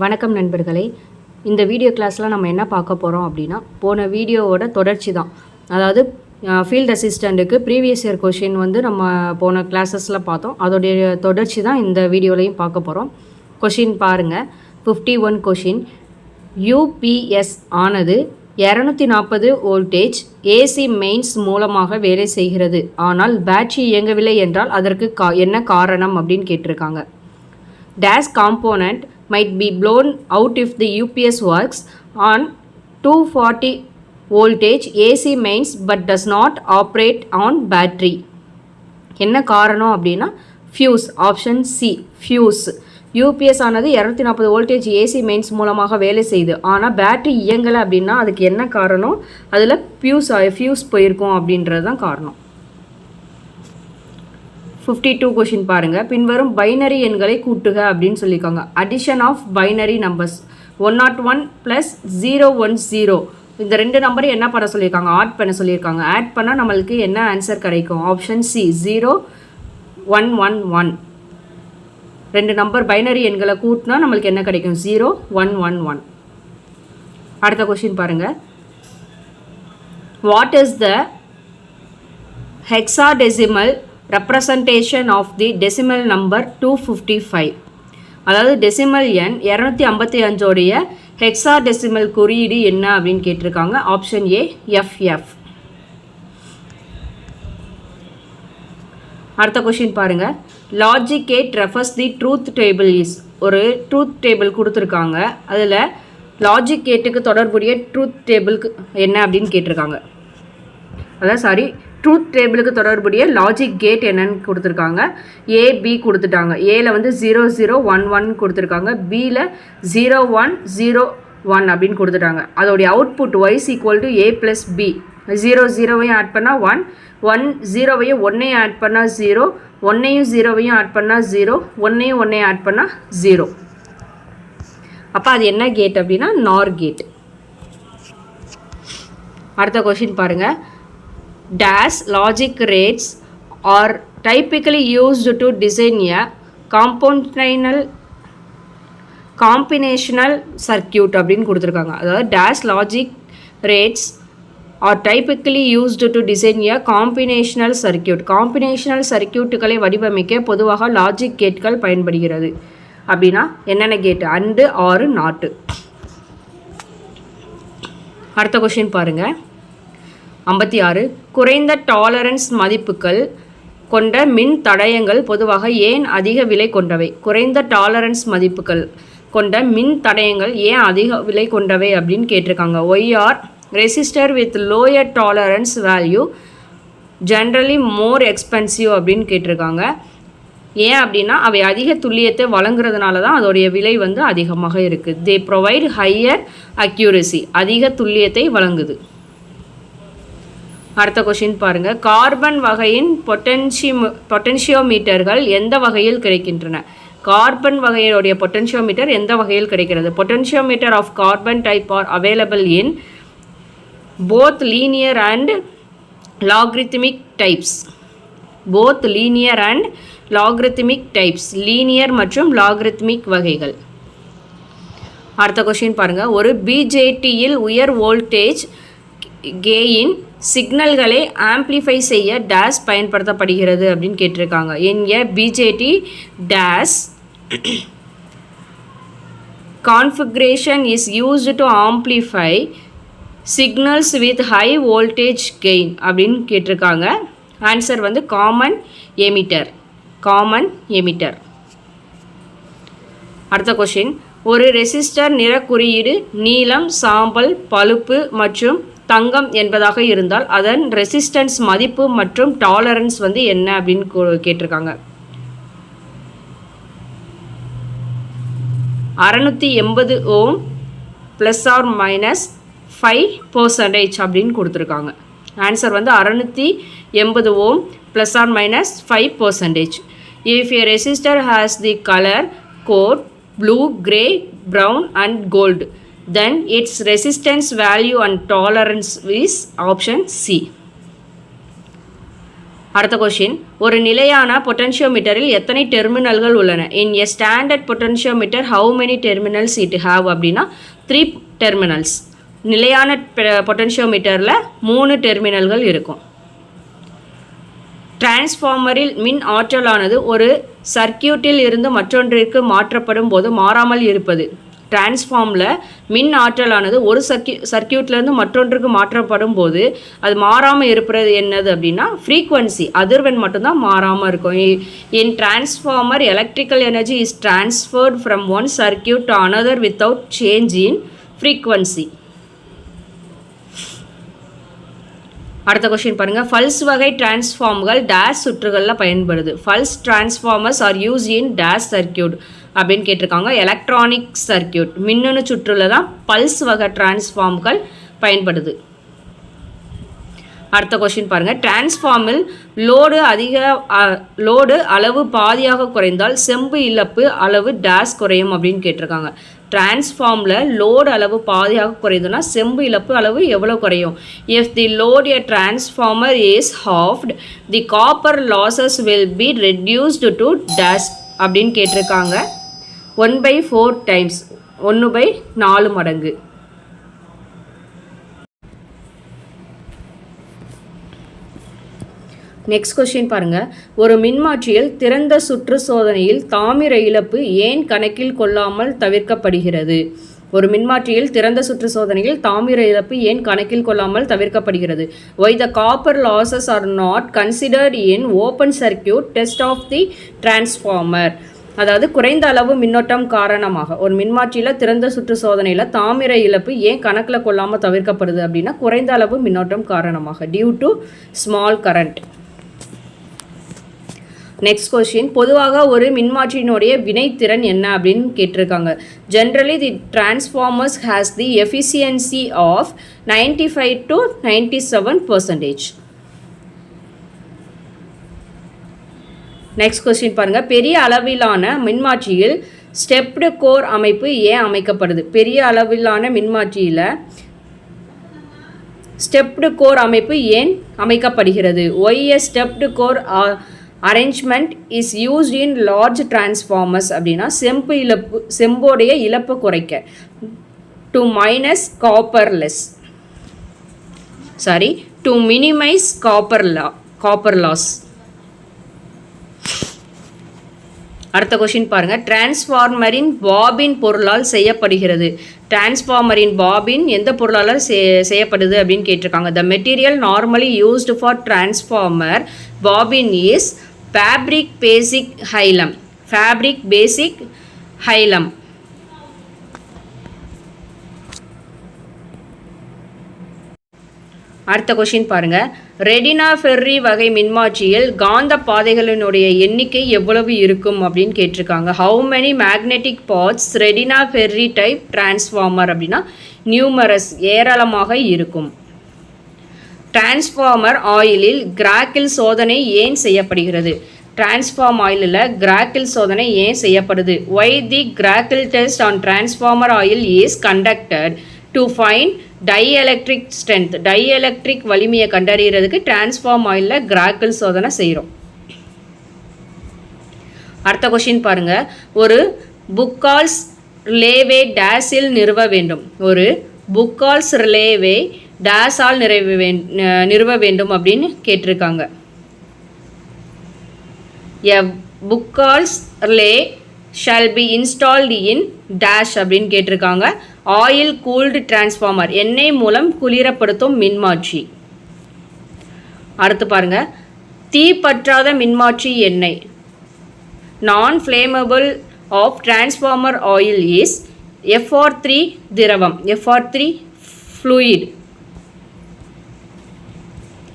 வணக்கம் நண்பர்களே. இந்த வீடியோ கிளாஸில் நம்ம என்ன பார்க்க போகிறோம் அப்படின்னா, போன வீடியோவோட தொடர்ச்சி தான். அதாவது ஃபீல்ட் அசிஸ்டண்ட்டுக்கு ப்ரீவியஸ் இயர் கொஷின் வந்து நம்ம போன கிளாஸஸில் பார்த்தோம். அதோடைய தொடர்ச்சி தான் இந்த வீடியோலையும் பார்க்க போகிறோம். கொஷின் பாருங்கள். 51 கொஷின். யூபிஎஸ் ஆனது 240 வோல்டேஜ் ஏசி மெயின்ஸ் மூலமாக வேலை செய்கிறது. ஆனால் பேட்டரி இயங்கவில்லை என்றால் அதற்கு என்ன காரணம் அப்படின்னு கேட்டிருக்காங்க. Dash component might be blown out if the UPS works on 240 voltage AC mains but does not operate on battery. என்ன காரணம் அப்படின்னா fuse. Option C fuse. UPS ஆனது 240 வோல்டேஜ் ஏசி மெயின்ஸ் மூலமாக வேலை செய்யுது, ஆனால் பேட்டரி இயங்கலை அப்படின்னா அதுக்கு என்ன காரணம்? அதில் ஃபியூஸ் போயிருக்கும் அப்படின்றது தான் காரணம். 52 கொஷின் பாருங்கள். பின்வரும் பைனரி எண்களை கூட்டுக அப்படின்னு சொல்லியிருக்காங்க. Addition of binary numbers 101 + 010. இந்த ரெண்டு நம்பரும் என்ன பண்ண சொல்லியிருக்காங்க? ஆட் பண்ண சொல்லியிருக்காங்க. ஆட் பண்ணால் நம்மளுக்கு என்ன ஆன்சர் கிடைக்கும்? Option C 0111. ரெண்டு நம்பர் பைனரி எண்களை கூட்டினா நம்மளுக்கு என்ன கிடைக்கும்? 0111. அடுத்த கொஷின் பாருங்கள். What is the hexadecimal representation of the decimal number 255? அதாவது டெசிமல் எண் 255 உடைய ஹெக்ஸாடெசிமல் குறியீடு என்ன அப்படின்னு கேட்டிருக்காங்க. Option A F F. அடுத்த கொஷின் பாருங்க. Logic gate refers the truth table is. ஒரு ட்ரூத் டேபிள் கொடுத்துருக்காங்க. அதில் லாஜிக் கேட்டுக்கு தொடர்புடைய ட்ரூத் டேபிளுக்கு என்ன அப்படின்னு கேட்டிருக்காங்க. அதான் ட்ரூத் டேபிளுக்கு தொடர்புடைய லாஜிக் கேட் என்னன்னு கொடுத்துருக்காங்க. ஏபி கொடுத்துட்டாங்க. ஏல வந்து 0011 கொடுத்துருக்காங்க. பியில் 0101 அப்படின்னு கொடுத்துட்டாங்க. அதோடைய அவுட்புட் y = a + b. 00வையும் ஆட் பண்ணால் 1, 10வையும் 1ஐயும் ஆட் பண்ணால் 0, 1ஐயும் 0வையும் ஆட் பண்ணால் 0, 1ஐயும் 1ஐயும் ஆட் பண்ணால் 0. அப்போ அது என்ன கேட் அப்படின்னா நார் கேட். அடுத்த கொஷின் பாருங்கள். Dash logic rates are typically used to design a combinational circuit அப்படின்னு கொடுத்துருக்காங்க. அதாவது dash logic rates are typically used to design a combinational circuit. combinational circuitகளை வடிவமைக்க பொதுவாக லாஜிக் கேட்கள் பயன்படுகிறது. அப்படின்னா என்னென்ன கேட்? அண்டு, ஆறு, நாட்டு. அடுத்த கொஷின் பாருங்கள். 56. குறைந்த டாலரன்ஸ் மதிப்புகள் கொண்ட மின் தடயங்கள் பொதுவாக ஏன் அதிக விலை கொண்டவை? குறைந்த டாலரன்ஸ் மதிப்புகள் கொண்ட மின் தடயங்கள் ஏன் அதிக விலை கொண்டவை அப்படின்னு கேட்டிருக்காங்க. YR resistor with lower tolerance value generally more expensive அப்படின்னு கேட்டிருக்காங்க. ஏன் அப்படின்னா அவை அதிக துல்லியத்தை வழங்குறதுனால தான் அதோடைய விலை வந்து அதிகமாக இருக்குது. தே ப்ரொவைட் ஹையர் அக்யூரசி. அதிக துல்லியத்தை வழங்குது. அடுத்த கொஷின் பாருங்கள். கார்பன் வகையின் பொட்டென்சியோமீட்டர்கள் எந்த வகையில் கிடைக்கின்றன? கார்பன் வகையுடைய பொட்டென்சியோமீட்டர் எந்த வகையில் கிடைக்கிறது? Potentiometer of carbon type are available in both linear and logarithmic types. Both linear and logarithmic types. Linear மற்றும் லாக்ரித்மிக் வகைகள். அடுத்த கொஷின் பாருங்கள். ஒரு பிஜேடியில் உயர் வோல்டேஜ் கெயின் சிக்னல்களை ஆம்ப்ளிஃபை செய்ய டேஷ் பயன்படுத்தப்படுகிறது அப்படின்னு கேட்டிருக்காங்க. In a BJT dash configuration is used to amplify signals with high voltage gain அப்படின்னு கேட்டிருக்காங்க. ஆன்சர் வந்து காமன் எமிட்டர். அடுத்த கொஷின். ஒரு ரெசிஸ்டர் நிற குறியீடு நீலம், சாம்பல், பழுப்பு மற்றும் தங்கம் என்பதாக இருந்தால் அதன் ரெசிஸ்டன்ஸ் மதிப்பு மற்றும் டாலரன்ஸ் வந்து என்ன அப்படின்னு கேட்டிருக்காங்க. 680 ஓம் ±5% அப்படின்னு கொடுத்துருக்காங்க. ஆன்சர் வந்து 680 ஓம் ±5%. If a resistor has the color code blue, gray, brown and gold, then its resistance value and tolerance is option C. அடுத்த கொஸ்டின், ஒரு நிலையான பொட்டன்ஷியோமீட்டரில் எத்தனை டெர்மினல்கள் உள்ளன? In a standard potentiometer how many terminals it have அப்படின்னா 3 terminals. நிலையான பொட்டன்ஷியோமீட்டரில் 3 டெர்மினல்கள் இருக்கும். டிரான்ஸ்ஃபார்மரில் மின் ஆற்றலானது ஒரு சர்க்கியூட்டில் இருந்து மற்றொன்றிற்கு மாற்றப்படும் போது மாறாமல் இருப்பது. டிரான்ஸ்ஃபார்மில் மின் ஆற்றலானது ஒரு சர்க்கியூட்லேருந்து மற்றொன்றுக்கு மாற்றப்படும் போது அது மாறாமல் இருப்பது என்னது அப்படின்னா ஃப்ரீக்வன்சி, அதிர்வெண் மட்டும்தான் மாறாமல் இருக்கும். In transformer electrical energy is transferred from one circuit to another without change in frequency. அடுத்த கொஸ்டின் பாருங்கள், ஃபல்ஸ் வகை டிரான்ஸ்ஃபார்ம்கள் டேஷ் சுற்றுகளில் பயன்படுது. Pulse transformers are use in dash circuit அப்படின்னு கேட்டிருக்காங்க. எலக்ட்ரானிக் சர்க்கியூட், மின்னணு சுற்றுல தான் பல்ஸ் வகை டிரான்ஸ்ஃபார்ம்கள் பயன்படுது. அடுத்த கொஸ்டின் பாருங்கள், டிரான்ஸ்ஃபார்மில் லோடு அளவு பாதியாக குறைந்தால் செம்பு இழப்பு அளவு டேஷ் குறையும் அப்படின்னு கேட்டிருக்காங்க. டிரான்ஸ்ஃபார்மில் லோடு அளவு பாதியாக குறையுதுன்னா செம்பு இழப்பு அளவு எவ்வளோ குறையும்? If the load a transformer is halved the copper losses will be reduced to dash அப்படின்னு கேட்டிருக்காங்க. 1/4 டைம்ஸ், 1/4 மடங்கு. நெக்ஸ்ட் கொஸ்டின் பாருங்கள், ஒரு மின்மாற்றியில் திறந்த சுற்று சோதனையில் தாமிர இழப்பு ஏன் கணக்கில் கொள்ளாமல் தவிர்க்கப்படுகிறது? ஒரு மின்மாற்றியில் திறந்த சுற்று சோதனையில் தாமிர இழப்பு ஏன் கணக்கில் கொள்ளாமல் தவிர்க்கப்படுகிறது? Why the copper losses are not considered in open circuit test of the transformer? அதாவது குறைந்த அளவு மின்னோட்டம் காரணமாக ஒரு மின்மாற்றியில் திறந்த சுற்று சோதனையில் தாமிர இழப்பு ஏன் கணக்கில் கொள்ளாமல் தவிர்க்கப்படுது அப்படின்னா குறைந்த அளவு மின்னோட்டம் காரணமாக, due to small current. Next question, பொதுவாக ஒரு மின்மாற்றியினுடைய வினைத்திறன் என்ன அப்படின்னு கேட்டிருக்காங்க. Generally the transformers has the efficiency of 95 to 97%. Next question பாருங்கள், பெரிய அளவிலான மின்மாற்றியில் ஸ்டெப்டு கோர் அமைப்பு ஏன் அமைக்கப்படுது? பெரிய அளவிலான மின்மாற்றியில் ஸ்டெப்டு கோர் அமைப்பு ஏன் அமைக்கப்படுகிறது? Why a stepped core arrangement is used in large transformers அப்படின்னா செம்போடைய இழப்பு குறைக்க. To minus to minimise copper loss. அடுத்த கொஸ்டின் பாருங்கள், டிரான்ஸ்ஃபார்மரின் பாபின் பொருளால் செய்யப்படுகிறது. டிரான்ஸ்ஃபார்மரின் பாபின் எந்த பொருளால் செய்யப்படுது அப்படின்னு கேட்டிருக்காங்க. The material normally used for transformer bobbin is fabric பேசிக் ஹைலம். அடுத்த கொஸ்டின் பாருங்கள், ரெடினா ஃபெர்ரி வகை மின்மாற்றியில் காந்த பாதைகளினுடைய எண்ணிக்கை எவ்வளவு இருக்கும் அப்படின்னு கேட்டிருக்காங்க. How many magnetic parts are there in a berry type transformer அப்படின்னா நியூமரஸ், ஏராளமாக இருக்கும். டிரான்ஸ்ஃபார்மர் ஆயிலில் கிராக்கில் சோதனை ஏன் செய்யப்படுகிறது? டிரான்ஸ்ஃபார்ம் ஆயிலில் கிராக்கில் சோதனை ஏன் செய்யப்படுது? Why the crackle test on transformer oil is conducted to find dielectric strength. Dielectric வலிமையை கண்டறிகிறதுக்கு டிரான்ஸ்ஃபார்ம் ஆயிலில் கிராக்கில் சோதனை செய்கிறோம். அடுத்த கொஸ்டின் பாருங்கள், ஒரு புக்கால்ஸ் ரிலேவே டேஸில் நிறுவ வேண்டும். ஒரு புக்கால்ஸ் ரிலேவே டேஸால் நிறுவ வேண்டும் அப்படின்னு கேட்டிருக்காங்க. A Buchholz relay shall be installed in dash அப்படின்னு கேட்டிருக்காங்க. ஆயில் கூல்டு டிரான்ஸ்ஃபார்மர், எண்ணெய் மூலம் குளிரப்படுத்தும் மின்மாற்றி. அடுத்து பாருங்கள், தீப்பற்றாத மின்மாற்றி எண்ணெய். Non flammable of transformer oil is FR3 திரவம், FR3 ஃப்ளூயிட்.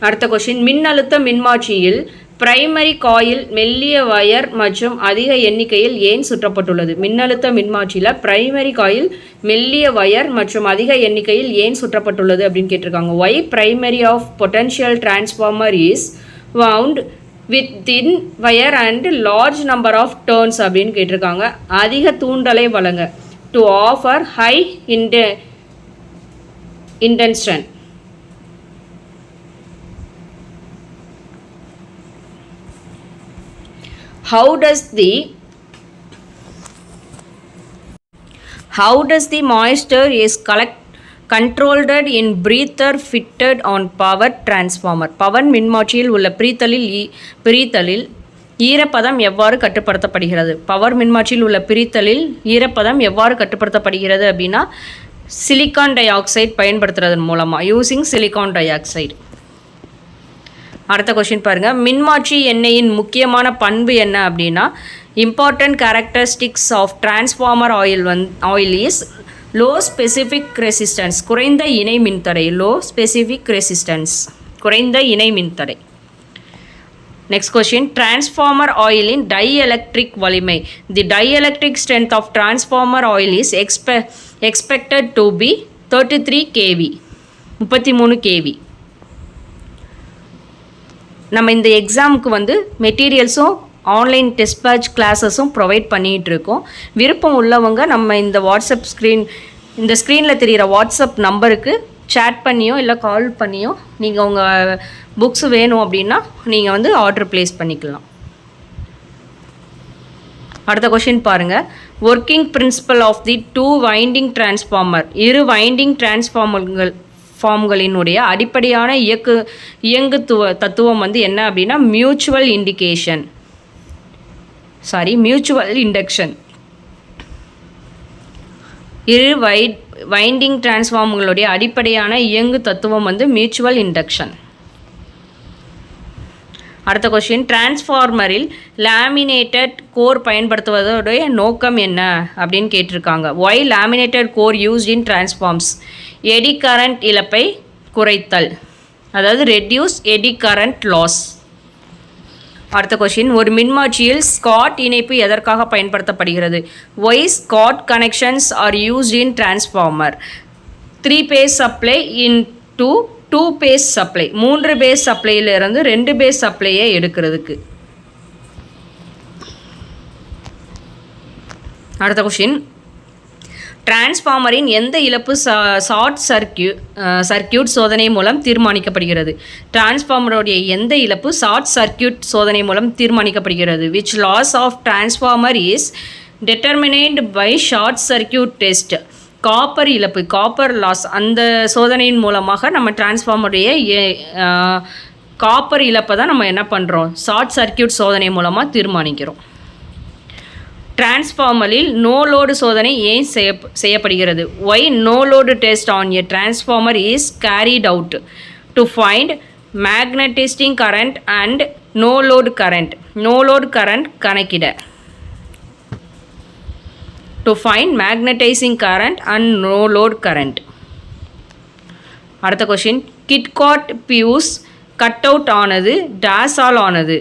அடுத்த கொஸ்டின், மின்னழுத்த மின்மாற்றியில் பிரைமரி காயில் மெல்லிய வயர் மற்றும் அதிக எண்ணிக்கையில் ஏன் சுற்றப்பட்டுள்ளது? மின்னழுத்த மின்மாற்றியில் பிரைமரி காயில் மெல்லிய வயர் மற்றும் அதிக எண்ணிக்கையில் ஏன் சுற்றப்பட்டுள்ளது அப்படின்னு கேட்டிருக்காங்க. Why primary of potential transformer is wound with thin wire and large number of turns அப்படின்னு கேட்டிருக்காங்க. அதிக தூண்டலை வழங்க, to offer high induction. how does the moisture is controlled in breather fitted on power transformer? Power மின்மாற்றியில் உள்ள பிரித்தலில் ஈரப்பதம் எவ்வாறு கட்டுப்படுத்தப்படுகிறது? Power மின்மாற்றியில் உள்ள பிரித்தலில் ஈரப்பதம் எவ்வாறு கட்டுப்படுத்தப்படுகிறது அப்படின்னா சிலிக்கான் டை ஆக்சைடு பயன்படுத்துறதன் மூலமாக, யூசிங் சிலிக்கான் டை ஆக்சைடு. அடுத்த கொஸ்டின் பாருங்கள். மின்மாற்றி எண்ணெயின் முக்கியமான பண்பு என்ன அப்படின்னா important characteristics of transformer oil is low specific resistance, குறைந்த இணை மின்தடை. லோ ஸ்பெசிஃபிக் ரெசிஸ்டன்ஸ், குறைந்த இணை மின்தடை. Next question. டிரான்ஸ்ஃபார்மர் ஆயிலின் டைஎலக்ட்ரிக் வலிமை. The dielectric strength of transformer oil is expected to be 33 kV, 33 kV. நம்ம இந்த எக்ஸாமுக்கு வந்து மெட்டீரியல்ஸும் ஆன்லைன் டெஸ்ட் பேட்ச் கிளாஸஸும் ப்ரொவைட் பண்ணிகிட்ருக்கோம். விருப்பம் உள்ளவங்க நம்ம இந்த ஸ்க்ரீனில் தெரிகிற வாட்ஸ்அப் நம்பருக்கு சேட் பண்ணியோ இல்லை கால் பண்ணியோ நீங்கள் உங்கள் புக்ஸ் வேணும் அப்படின்னா நீங்கள் வந்து ஆர்டர் ப்ளேஸ் பண்ணிக்கலாம். அடுத்த கொஷின் பாருங்கள். Working principle of the 2 winding transformer. இரு வைண்டிங் டிரான்ஸ்ஃபார்மர்களினுடைய அடிப்படையான இயங்கு தத்துவம் வந்து என்ன அப்படின்னா மியூச்சுவல் இண்டக்ஷன். இரு வைண்டிங் டிரான்ஸ்ஃபார்மர்களுடைய அடிப்படையான இயங்கு தத்துவம் வந்து மியூச்சுவல் இண்டக்ஷன். அடுத்த கொஸ்டின். டிரான்ஸ்ஃபார்மரில் லேமினேட்டட் கோர் பயன்படுத்துவதோடைய நோக்கம் என்ன அப்படின்னு கேட்டிருக்காங்க. Why laminated core used in transforms? Eddy current இழப்பை குறைத்தல், அதாவது ரெடியூஸ் எடி கரண்ட் லாஸ். அடுத்த கொஸ்டின். ஒரு மின்மாற்றியில் ஸ்காட் இணைப்பு எதற்காக பயன்படுத்தப்படுகிறது? Why Scott connections are used in transformer? 3 phase supply in 2 phase supply, 3 phase சப்ளையிலிருந்து 2 பேஸ் சப்ளையை எடுக்கிறதுக்கு. அடுத்த கொஸ்டின். டிரான்ஸ்ஃபார்மரின் எந்த இழப்பு ஷார்ட் சர்க்கியூட் சோதனை மூலம் தீர்மானிக்கப்படுகிறது? டிரான்ஸ்ஃபார்மருடைய எந்த இழப்பு ஷார்ட் சர்க்கியூட் சோதனை மூலம் தீர்மானிக்கப்படுகிறது? Which loss of transformer is determined by short circuit test? Copper இழப்பு, காப்பர் லாஸ், அந்த சோதனையின் மூலமாக நம்ம டிரான்ஸ்ஃபார்மருடைய காப்பர் இழப்பை தான் நம்ம என்ன பண்ணுறோம், ஷார்ட் சர்க்கியூட் சோதனை மூலமாக தீர்மானிக்கிறோம். டிரான்ஸ்ஃபார்மரில் நோ லோடு சோதனை ஏன் செய்யப்படுகிறது? Why no load test on a transformer is carried out to find magnetising current and no load current. No load current கணக்கிட, to find magnetising current and no load current. அடுத்த question. Kit kat fuse cut out ஆனது டேஸால் ஆனது?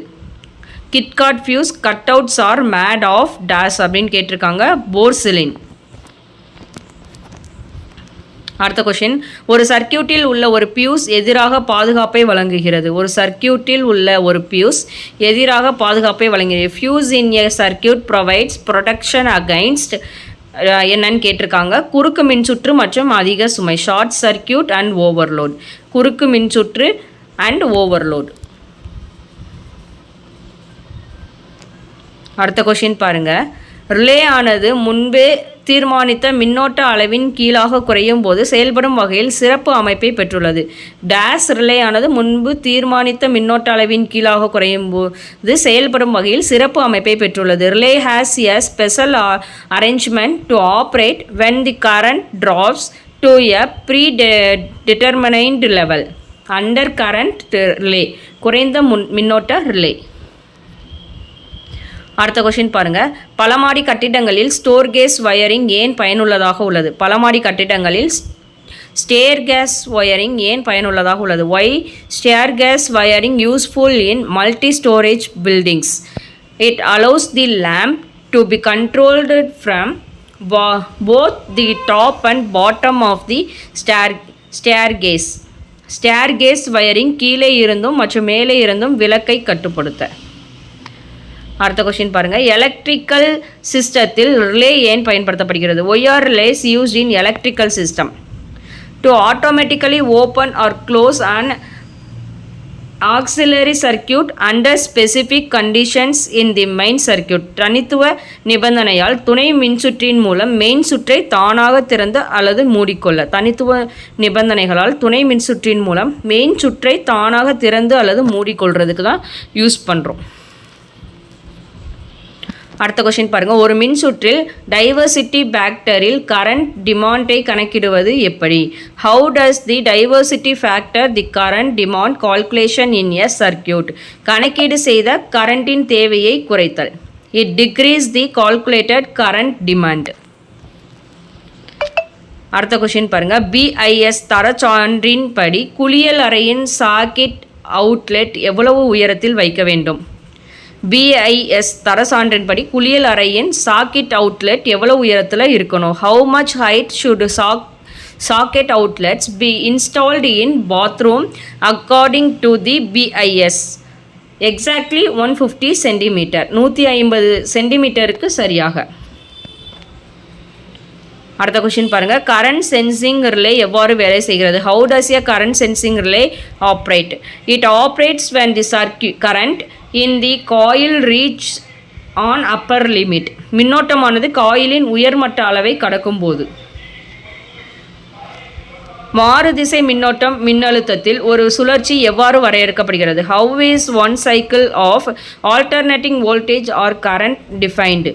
Kit kat fuse cut outs are made of dash அப்படின்னு கேட்டிருக்காங்க. போர்சிலின். அடுத்த question. ஒரு சர்க்கியூட்டில் உள்ள ஒரு பியூஸ் எதிராக பாதுகாப்பை வழங்குகிறது? ஒரு சர்க்கியூட்டில் உள்ள ஒரு பியூஸ் எதிராக பாதுகாப்பை வழங்குகிறது. Fuse in a circuit provides protection against என்னன்னு கேட்டிருக்காங்க. குறுக்கு மின்சுற்று மற்றும் அதிக சுமை. Short circuit and overload. குறுக்கு மின்சுற்று அண்ட் ஓவர்லோட். அடுத்த கொஷின் பாருங்கள். ரிலே ஆனது முன்பே தீர்மானித்த மின்னோட்ட அளவின் கீழாக குறையும் போது செயல்படும் வகையில் சிறப்பு அமைப்பை பெற்றுள்ளது. டேஸ் ரிலே ஆனது முன்பு தீர்மானித்த மின்னோட்ட அளவின் கீழாக குறையும் போது செயல்படும் வகையில் சிறப்பு அமைப்பை பெற்றுள்ளது. Relay has a special arrangement to operate when the current drops to a predetermined level. Under current relay, குறைந்த மின்னோட்ட ரிலே. அடுத்த கொஷின் பாருங்கள். பலமாடி கட்டிடங்களில் ஸ்டோர் கேஸ் வயரிங் ஏன் பயனுள்ளதாக உள்ளது? பலமாடி கட்டிடங்களில் ஸ்டேர் கேஸ் வயரிங் ஏன் பயனுள்ளதாக உள்ளது? Why staircase wiring useful in multi storage buildings? It allows the lamp to be controlled from both the top and bottom of the staircase. Staircase wiring கீழே இருந்தும் மற்றும் மேலே இருந்தும் விளக்கை கட்டுப்படுத்த. அடுத்த கொஸ்டின் பாருங்கள். எலக்ட்ரிக்கல் சிஸ்டத்தில் ரிலே ஏன் பயன்படுத்தப்படுகிறது? Why are relays used in electrical system? To automatically open or close auxiliary circuit under specific conditions in the main circuit. தனித்துவ நிபந்தனையால் துணை மின்சுற்றின் மூலம் மெயின் சுற்றை தானாக திறந்து அல்லது மூடிக்கொள்ள. தனித்துவ நிபந்தனைகளால் துணை மின்சுற்றின் மூலம் மெயின் சுற்றை தானாக திறந்து அல்லது மூடிக்கொள்றதுக்கு தான் யூஸ் பண்ணுறோம். அடுத்த கொஸ்டின் பாருங்கள். ஒரு மின்சுற்றில் டைவர்சிட்டி ஃபேக்டரில் கரண்ட் டிமாண்டை கணக்கிடுவது எப்படி? How does the diversity factor the current demand calculation in a circuit? கணக்கீடு செய்த கரண்டின் தேவையை குறைத்தல். It decrease the calculated current demand. அடுத்த கொஸ்டின் பாருங்கள். BIS தரச்சான்றின் படி குளியல் அறையின் சாக்கெட் அவுட்லெட் எவ்வளவு உயரத்தில் வைக்க வேண்டும்? BIS தரசான்றின்படி குளியல் அறையின் சாக்கெட் அவுட்லெட் எவ்வளோ உயரத்தில் இருக்கணும்? How much height should socket outlets be installed in bathroom according to the BIS? Exactly 150 centimetre. 150 சென்டிமீட்டருக்கு சரியாக. அடுத்த கொஸ்டின் பாருங்கள். கரண்ட் சென்சிங் ரிலே எவ்வாறு வேலை செய்கிறது? How does a current sensing relay operate? It operates when the current in the coil reach on upper limit. மின்னோட்டமானது காயிலின் உயர்மட்ட அளவை கடக்கும் போது. மாறுதிசை மின்னோட்டம் மின்னழுத்தத்தில் ஒரு சுழற்சி எவ்வாறு வரையறுக்கப்படுகிறது? How is one cycle of alternating voltage or current defined?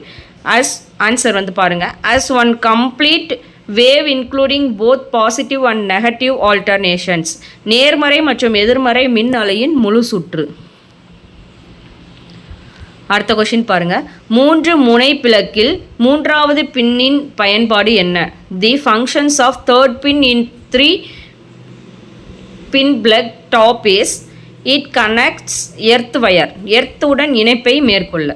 As answer வந்து பாருங்கள். As one complete wave including both positive and negative alternations. நேர்மறை மற்றும் எதிர்மறை மின் அலையின் முழு சுற்று. அடுத்த கொஸ்டின் பாருங்கள். 3 முனை பிளக்கில் மூன்றாவது பின்னின் பயன்பாடு என்ன? The functions of third pin in 3 pin plug top is it connects earth wire. எர்த்துடன் இணைப்பை மேற்கொள்ள.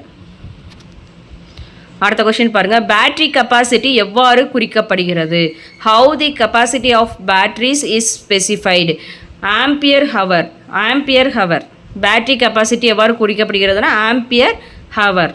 அடுத்த கொஸ்டின் பாருங்கள். பேட்டரி கெப்பாசிட்டி எவ்வாறு குறிக்கப்படுகிறது? How the capacity of batteries is specified? Ampere hour. Ampere hour. Battery capacity எவ்வாறு குறிக்கப்படுகிறதுனா ஆம்பியர் ஹவர்.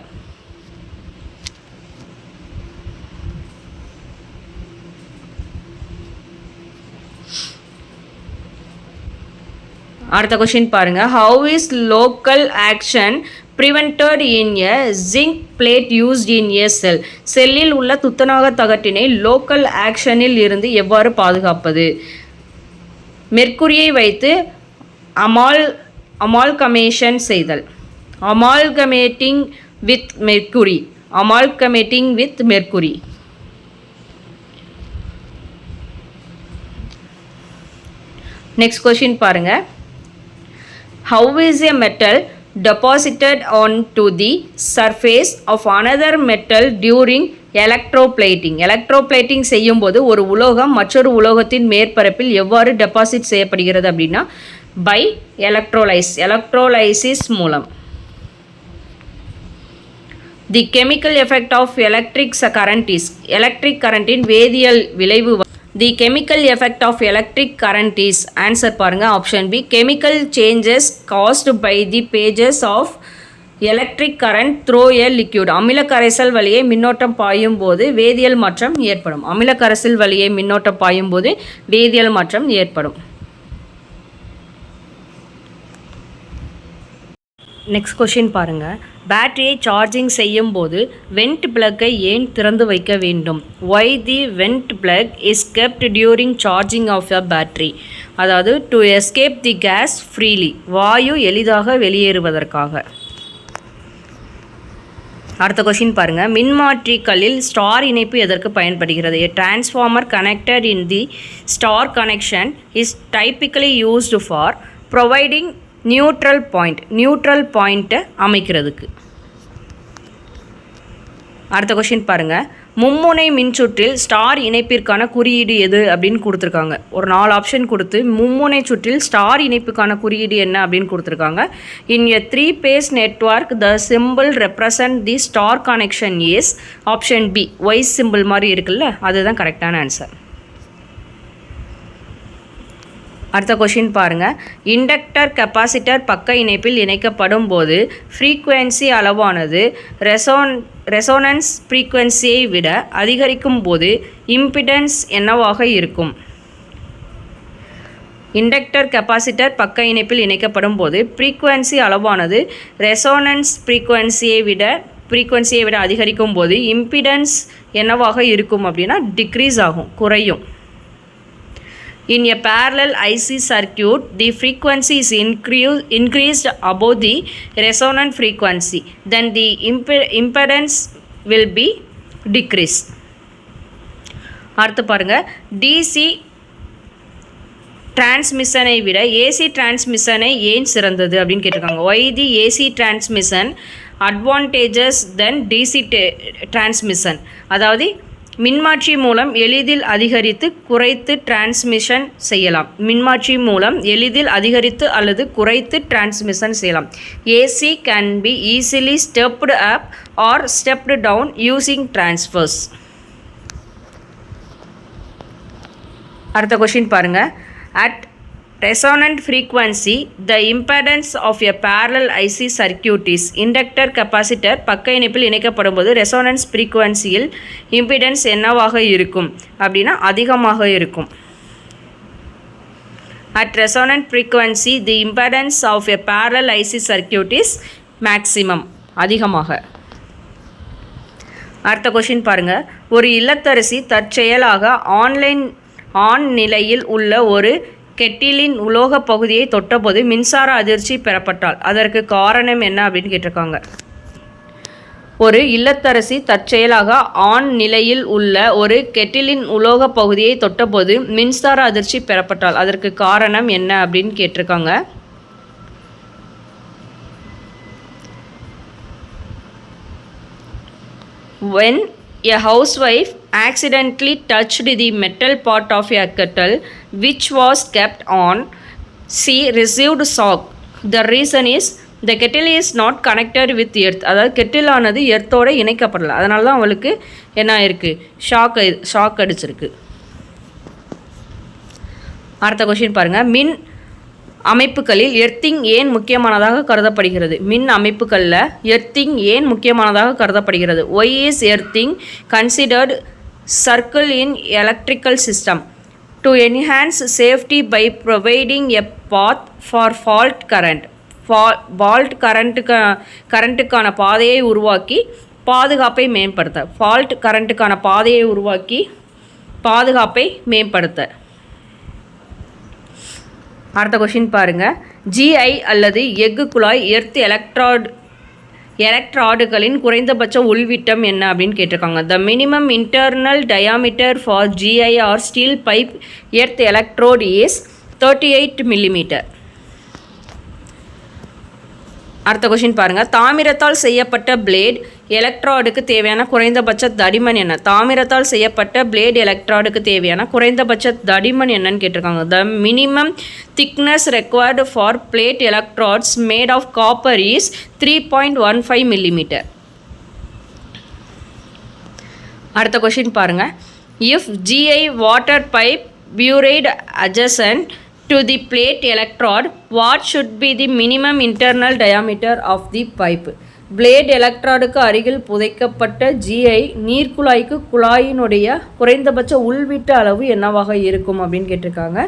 அடுத்த கொஸ்டின் பாருங்க. How is local action prevented in a zinc plate used in a cell? செல்லில் உள்ள துத்தநாக தகட்டினை local ஆக்ஷனில் இருந்து எவ்வாறு பாதுகாப்பது? மெர்க்குரியை வைத்து அமால்கமேஷன் செய்தல். Amalgamating with mercury. Amalgamating with mercury. Next question பாருங்க. How is a metal deposited onto the surface of another metal during electroplating? electroplating செய்யும்போது ஒரு உலோகம் மற்றொரு உலோகத்தின் மேற்பரப்பில் எவ்வாறு டெபாசிட் செய்யப்படுகிறது அப்படின்னா பை எலக்ட்ரோலைசிஸ் மூலம். The chemical effect of electric current is. Electric கரண்டின் வேதியியல் விளைவு. The chemical effect of electric current is. Answer பாருங்கள். Option B. Chemical changes caused by the passage of electric current through a liquid. அமில கரைசல் வழியே மின்னோட்டம் பாயும் போது வேதியியல் மாற்றம் ஏற்படும். அமில கரைசல் வழியே மின்னோட்டம் பாயும் போது வேதியியல் மாற்றம் ஏற்படும். நெக்ஸ்ட் கொஷின் பாருங்கள். பேட்டரியை சார்ஜிங் செய்யும் போது வெண்ட் பிளக்கை ஏன் திறந்து வைக்க வேண்டும்? Why the vent plug is kept during charging of a battery. அதாவது to escape the gas freely. வாயு எளிதாக வெளியேறுவதற்காக. அடுத்த கொஷின் பாருங்கள். மின்மாற்றிகளில் ஸ்டார் இணைப்பு எதற்கு பயன்படுகிறது? A transformer connected in the star connection is typically used for providing neutral பாயிண்ட்டை அமைக்கிறதுக்கு. அடுத்த கொஷின் பாருங்கள். மும்முனை மின்சுற்றில் ஸ்டார் இணைப்பிற்கான குறியீடு எது அப்படின்னு கொடுத்துருக்காங்க. ஒரு 4 ஆப்ஷன் கொடுத்து மும்முனை சுற்றில் ஸ்டார் இணைப்புக்கான குறியீடு என்ன அப்படின்னு கொடுத்துருக்காங்க. In a 3-phase network the symbol represent the star connection is. Option B. Y symbol மாதிரி இருக்குல்ல, அதுதான் கரெக்டான ஆன்சர். அடுத்த கொஷின் பாருங்கள். இண்டக்டர் கெப்பாசிட்டர் பக்க இணைப்பில் இணைக்கப்படும் போது ஃப்ரீக்குவென்சி அளவானது ரெசோனன்ஸ் ஃப்ரீக்குவென்சியை விட அதிகரிக்கும் போது இம்பிடன்ஸ் என்னவாக இருக்கும்? இண்டக்டர் கெப்பாசிட்டர் பக்க இணைப்பில் இணைக்கப்படும் போது ஃப்ரீக்குவென்சி அளவானது ரெசோனன்ஸ் ஃப்ரீக்குவென்சியை விட அதிகரிக்கும் போது இம்பிடன்ஸ் என்னவாக இருக்கும் அப்படின்னா டிக்ரீஸ் ஆகும், குறையும். In a parallel IC circuit, the frequency is increased above the resonant frequency. Then the impedance will be decreased. அடுத்து பாருங்க, DC டிரான்ஸ்மிஷனை விட ஏசி டிரான்ஸ்மிஷனை ஏன் சிறந்தது அப்படின்னு கேட்டிருக்காங்க. Why the AC transmission advantages than DC transmission? அதாவது மின்மாற்றி மூலம் எளிதில் அதிகரித்து குறைத்து டிரான்ஸ்மிஷன் செய்யலாம். மின்மாற்றி மூலம் எளிதில் அதிகரித்து அல்லது குறைத்து டிரான்ஸ்மிஷன் செய்யலாம். AC can be easily stepped up or stepped down using transfers. அடுத்த கொஷின் பாருங்க. At resonant frequency, the impedance of a parallel IC circuit is inductor capacitor பக்க இணைப்பில் இணைக்கப்படும் போது ரெசோனன்ஸ் ஃப்ரீக்குவென்சியில் இம்பிடன்ஸ் என்னவாக இருக்கும் அப்படின்னா அதிகமாக இருக்கும். At resonant frequency, the impedance of a parallel IC circuit is maximum, அதிகமாக. அடுத்த கொஷின் பாருங்க. ஒரு இல்லத்தரசி தற்செயலாக ஆன் நிலையில் உள்ள ஒரு கெட்டிலின் உலோக பகுதியை தொட்டபோது மின்சார அதிர்ச்சி பெறப்பட்டால் அதற்கு காரணம் என்ன அப்படின்னு கேட்டிருக்காங்க. ஒரு இல்லத்தரசி தற்செயலாக ஆன் நிலையில் உள்ள ஒரு கெட்டிலின் உலோக பகுதியை தொட்டபோது மின்சார அதிர்ச்சி பெறப்பட்டால் அதற்கு காரணம் என்ன அப்படின்னு கேட்டிருக்காங்க. When a housewife accidentally touched the metal part of a kettle which was kept on, she received shock. The reason is the kettle is not connected with earth. அதாவது கெட்டில் ஆனது எர்த்தோடு இணைக்கப்படலை, அதனால தான் அவளுக்கு என்ன ஆயிருக்கு, ஷாக் அடிச்சிருக்கு. அடுத்த கொஷின் பாருங்கள். மின் அமைப்புகளில் எர்த்திங் ஏன் முக்கியமானதாக கருதப்படுகிறது? மின் அமைப்புகளில் எர்த்திங் ஏன் முக்கியமானதாக கருதப்படுகிறது? Why is earthing considered circle in electrical system? To enhance safety by providing a path for fault current. Fault கரண்ட்டுக்கான பாதையை உருவாக்கி பாதுகாப்பை மேம்படுத்த. ஃபால்ட் கரண்ட்டுக்கான பாதையை உருவாக்கி பாதுகாப்பை மேம்படுத்த. அடுத்த கொஷின் பாருங்கள். ஜிஐ அல்லது எஃகு குழாய் எர்த் எலக்ட்ராடுகளின் குறைந்தபட்ச உள்விட்டம் என்ன அப்படின்னு கேட்டிருக்காங்க. The minimum internal diameter for GI or steel pipe earth electrode is 38 mm. அடுத்த கொஷின் பாருங்கள். தாமிரத்தால் செய்யப்பட்ட பிளேட் எலக்ட்ராடுக்கு தேவையான குறைந்தபட்ச தடிமன் என்ன? தாமிரத்தால் செய்யப்பட்ட பிளேட் எலக்ட்ராடுக்கு தேவையான குறைந்தபட்ச தடிமன் என்னன்னு கேட்டிருக்காங்க. The minimum thickness required for plate electrodes made of copper is 3.15 mm. அடுத்த கொஷின் பாருங்கள். If GI water pipe buried adjacent to the plate electrode, what should be the minimum internal diameter of the pipe? Plate எலக்ட்ராடுக்கு அருகில் புதைக்கப்பட்ட GI நீர்க்குழாய்க்கு குழாயினுடைய குறைந்தபட்ச உள்விட்ட அளவு என்னவாக இருக்கும் அப்படின்னு கேட்டிருக்காங்க.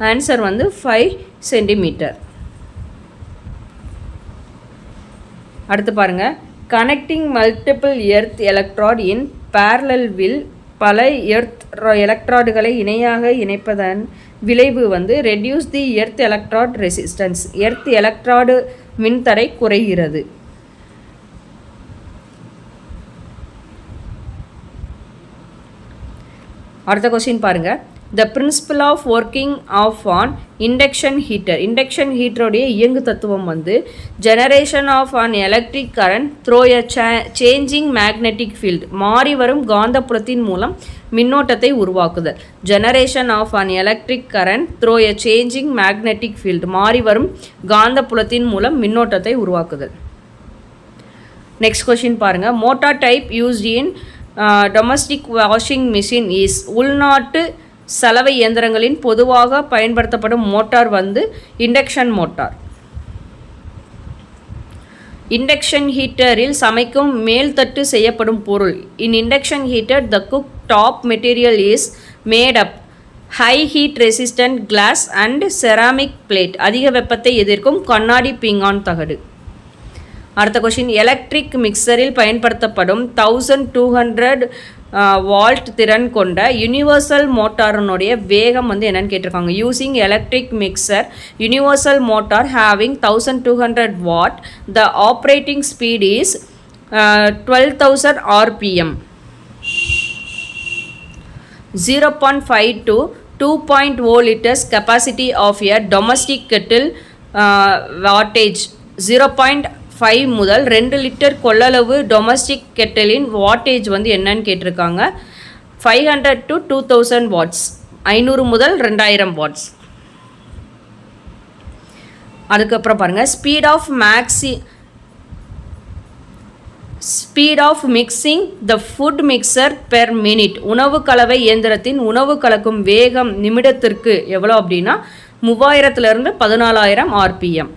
Answer 5 cm. அடுத்து பாருங்கள். Connecting multiple earth electrode in parallel will பல எர்த் எலக்ட்ராடுகளை இணையாக இணைப்பதன் விளைவு reduce the earth electrode resistance. Earth electrode மின்தடை குறைகிறது. அடுத்த கொஸ்டின் பாருங்கள். The principle of working of an induction heater. Induction ஹீட்டருடைய இயங்கு தத்துவம் generation of an electric current through a changing magnetic field. மாறி வரும் காந்தப்புலத்தின் மூலம் மின்னோட்டத்தை உருவாக்குதல். Generation of an electric current through a changing magnetic field. மாறி வரும் காந்தப்புலத்தின் மூலம் மின்னோட்டத்தை உருவாக்குதல். நெக்ஸ்ட் கொஸ்டின் பாருங்கள். Motor type used in domestic washing machine is. உள்நாட்டு சலவை இயந்திரங்களின் பொதுவாக பயன்படுத்தப்படும் மோட்டார் இண்டக்ஷன் மோட்டார். இண்டக்ஷன் ஹீட்டரில் சமைக்கும் மேல்தட்டு செய்யப்படும் பொருள். In induction heater the cook top material is made up high heat resistant glass and ceramic plate, அதிக வெப்பத்தை எதிர்க்கும் கண்ணாடி பீங்கான் தகடு. அடுத்த கொஷின், எலக்ட்ரிக் மிக்சரில் பயன்படுத்தப்படும் 1200 வால்ட் திறன் கொண்ட யூனிவர்சல் மோட்டாரினுடைய வேகம் வந்து என்னன்னு கேட்டிருக்காங்க. Using electric mixer universal motor having 1200 watt, the operating speed is 12,000 RPM. 0.5 to 2.0 liters capacity of a domestic kettle, wattage 0.5 முதல் 2 லிட்டர் கொள்ளளவு டொமஸ்டிக் கெட்டலின் வாட்டேஜ் வந்து என்னன்னு கேட்டிருக்காங்க. 500 to 2000 வாட்ஸ், 500 முதல் 2000 வாட்ஸ். அதுக்கப்புறம் பாருங்கள், speed of mixing the food mixer per minute, உணவு கலவை இயந்திரத்தின் உணவு கலக்கும் வேகம் நிமிடத்திற்கு எவ்வளோ அப்படின்னா 3000 14,000 RPM.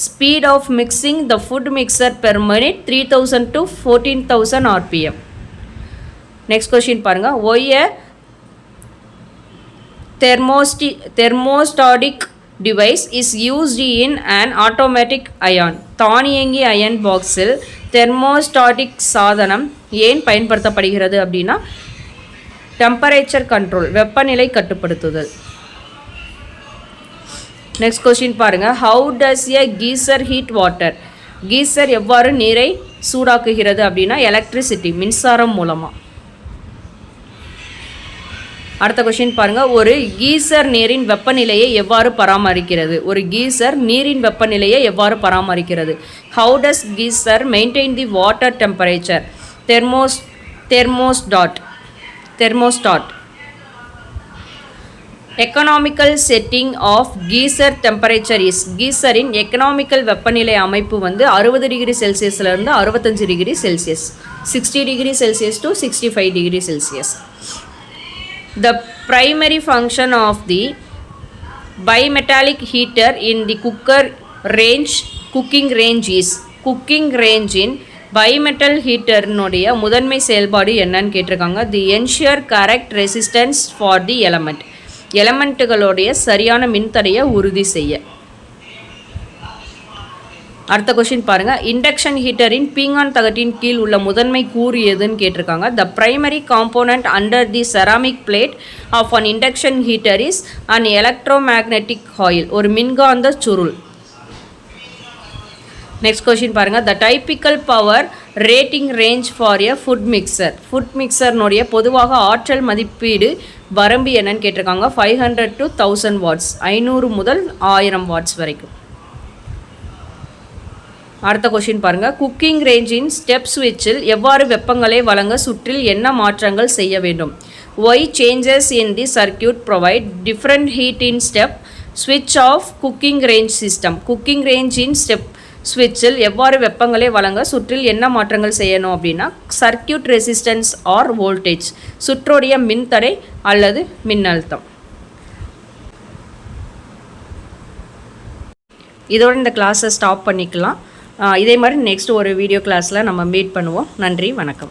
Speed of mixing the food mixer per minute 3000 to 14,000 RPM. Next question பாருங்க, why a thermostatic device is used in an automatic ion, தானியங்கி அயன் பாக்ஸில் தெர்மோஸ்டாட்டிக் சாதனம் ஏன் பயன்படுத்தப்படுகிறது அப்படின்னா டெம்பரேச்சர் கண்ட்ரோல், வெப்பநிலை கட்டுப்படுத்துதல். நெக்ஸ்ட் கொஸ்டின் பாருங்கள், how does a geyser heat water, geyser எவ்வாறு நீரை சூடாக்குகிறது அப்படின்னா எலக்ட்ரிசிட்டி, மின்சாரம் மூலமாக. அடுத்த கொஸ்டின் பாருங்கள், ஒரு கீசர் நீரின் வெப்பநிலையை எவ்வாறு பராமரிக்கிறது, ஒரு கீசர் நீரின் வெப்பநிலையை எவ்வாறு பராமரிக்கிறது. How does geyser maintain the water temperature, thermostat. Economical setting of geyser temperature is, கீசரின் எக்கனாமிக்கல் வெப்பநிலை அமைப்பு வந்து 60 டிகிரி செல்சியஸ்லேருந்து 65 degree Celsius, 60 degree Celsius to 65 degree Celsius. The primary function of the bimetallic heater in the cooking range is, cooking ரேஞ்சின் bimetal ஹீட்டர்னுடைய முதன்மை செயல்பாடு என்னன்னு கேட்டிருக்காங்க. The ensure correct resistance for the element, எலமெண்ட்டுகளுடைய சரியான மின்தடையை உறுதி செய்ய. அடுத்த கொஸ்டின் பாருங்கள், இண்டக்ஷன் ஹீட்டரின் பீங்கான் தகட்டின் கீழ் உள்ள முதன்மை கூறு எதுன்னு கேட்டிருக்காங்க. The primary component under the ceramic plate of an induction heater is an electromagnetic coil, ஒரு மின்காந்த சுருள். நெக்ஸ்ட் கொஸ்டின் பாருங்கள், the typical power rating range for a food mixer, food மிக்சர்னுடைய பொதுவாக ஆற்றல் மதிப்பீடு வரம்பு என்னன்னு கேட்டிருக்காங்க. 500 to 1000 வாட்ஸ், 500 முதல் 1000 வாட்ஸ் வரைக்கும். அடுத்த கொஸ்டின் பாருங்கள், குக்கிங் ரேஞ்சின் ஸ்டெப் ஸ்விட்சில் எவ்வாறு வெப்பங்களை வழங்க சுற்றில் என்ன மாற்றங்கள் செய்ய வேண்டும். Why changes in the circuit provide different heat in step ஸ்விட்ச் of cooking range system, cooking ரேஞ்சின் ஸ்டெப் ஸ்விட்சில் எவ்வாறு வெப்பங்களை வழங்க சுற்றில் என்ன மாற்றங்கள் செய்யணும் அப்படின்னா சர்க்கியூட் ரெசிஸ்டன்ஸ் ஆர் வோல்டேஜ், சுற்றுடைய மின்தடை அல்லது மின்னழுத்தம். இதோட இந்த கிளாஸை ஸ்டாப் பண்ணிக்கலாம். இதே மாதிரி நெக்ஸ்ட் ஒரு வீடியோ கிளாஸில் நம்ம மீட் பண்ணுவோம். நன்றி, வணக்கம்.